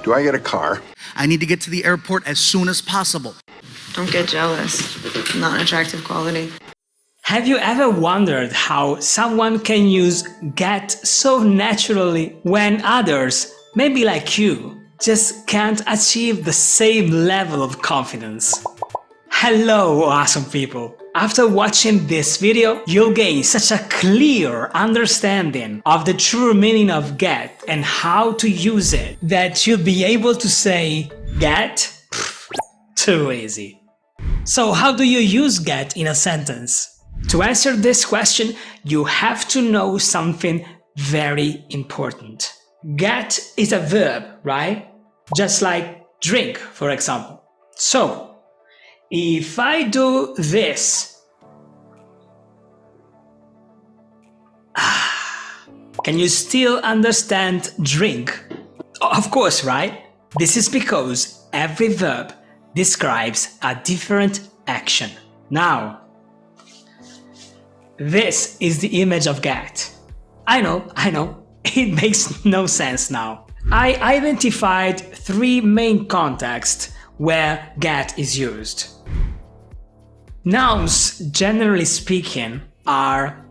Do I get a car? I need to get to the airport as soon as possible. Don't get jealous. Not an attractive quality. Have you ever wondered how someone can use get so naturally when others, maybe like you, just can't achieve the same level of confidence? Hello, awesome people! After watching this video, you'll gain such a clear understanding of the true meaning of get and how to use it that you'll be able to say get? Too easy. So how do you use get in a sentence? To answer this question, you have to know something very important. Get is a verb, right? Just like drink, for example. So, if I do this, can you still understand drink? Of course, right? This is because every verb describes a different action. Now, this is the image of get. I know, it makes no sense now. I identified three main contexts where get is used. Nouns, generally speaking, are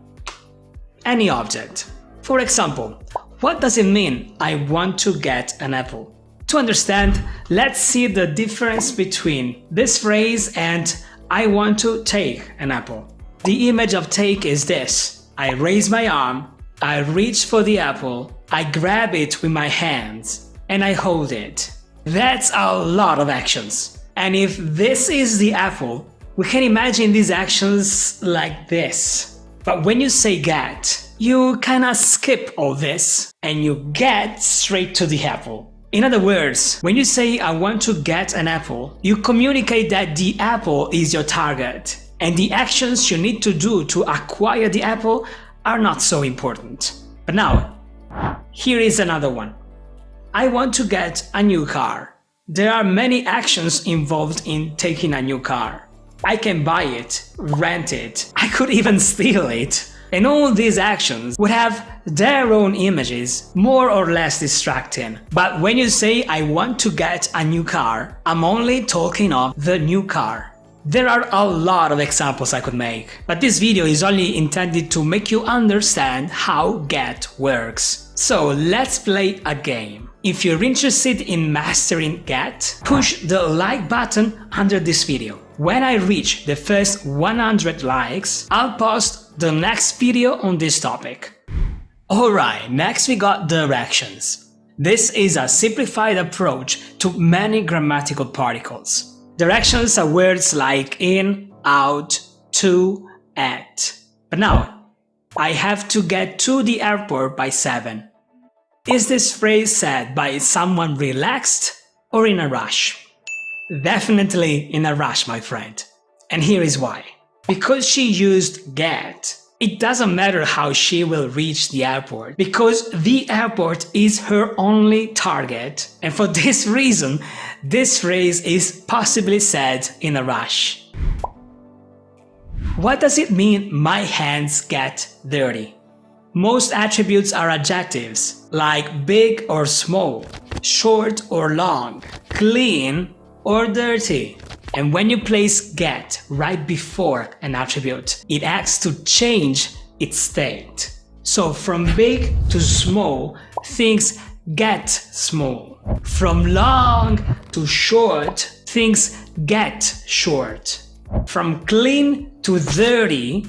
any object. For example, what does it mean I want to get an apple? To understand, let's see the difference between this phrase and I want to take an apple. The image of take is this. I raise my arm, I reach for the apple, I grab it with my hands, and I hold it. That's a lot of actions. And if this is the apple, we can imagine these actions like this. But when you say get, you kinda skip all this and you get straight to the apple. In other words, when you say I want to get an apple, you communicate that the apple is your target. And the actions you need to do to acquire the apple are not so important. But now, here is another one. I want to get a new car. There are many actions involved in taking a new car. I can buy it, rent it, I could even steal it. And all these actions would have their own images, more or less distracting. But when you say I want to get a new car, I'm only talking of the new car. There are a lot of examples I could make, but this video is only intended to make you understand how get works. So let's play a game. If you're interested in mastering get, push the like button under this video. When I reach the first 100 likes, I'll post the next video on this topic. Alright, next we got directions. This is a simplified approach to many grammatical particles. Directions are words like in, out, to, at. But now, I have to get to the airport by 7. Is this phrase said by someone relaxed or in a rush? Definitely in a rush, my friend. And here is why. Because she used get, it doesn't matter how she will reach the airport, because the airport is her only target, and for this reason, this phrase is possibly said in a rush. What does it mean my hands get dirty? Most attributes are adjectives, like big or small, short or long, clean or dirty. And when you place get right before an attribute, it acts to change its state. So from big to small, things get small. From long to short, things get short. From clean to dirty,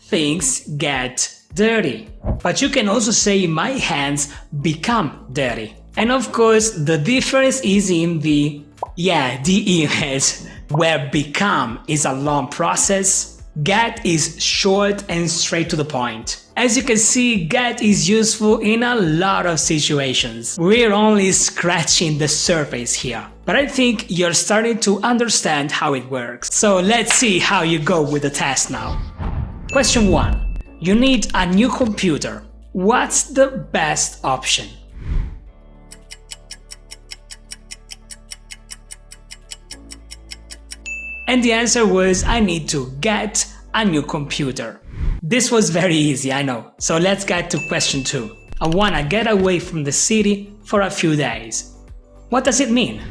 things get dirty. But you can also say my hands become dirty. And of course, the difference is in the image, where become is a long process, get is short and straight to the point. As you can see, get is useful in a lot of situations. We're only scratching the surface here, but I think you're starting to understand how it works. So let's see how you go with the test now. Question 1. You need a new computer. What's the best option? And the answer was I need to get a new computer. This was very easy, I know. So let's get to question 2. I wanna get away from the city for a few days. What does it mean?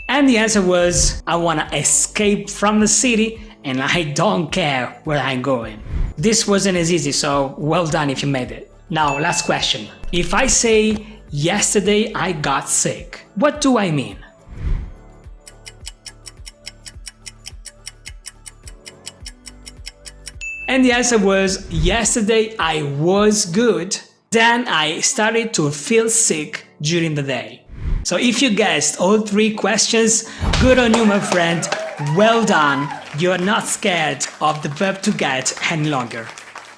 And the answer was, I want to escape from the city and I don't care where I'm going. This wasn't as easy, so well done if you made it. Now, last question. If I say, yesterday I got sick, what do I mean? And the answer was, yesterday I was good, then I started to feel sick during the day. So if you guessed all 3 questions, good on you, my friend. Well done. You're not scared of the verb to get any longer.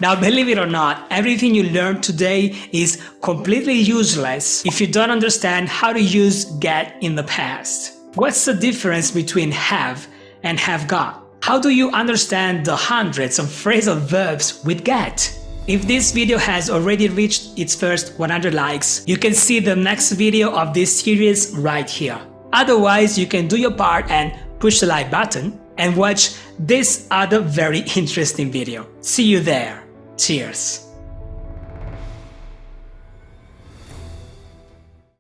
Now, believe it or not, everything you learned today is completely useless if you don't understand how to use get in the past. What's the difference between have and have got? How do you understand the hundreds of phrasal verbs with get? If this video has already reached its first 100 likes, you can see the next video of this series right here. Otherwise, you can do your part and push the like button and watch this other very interesting video. See you there. Cheers!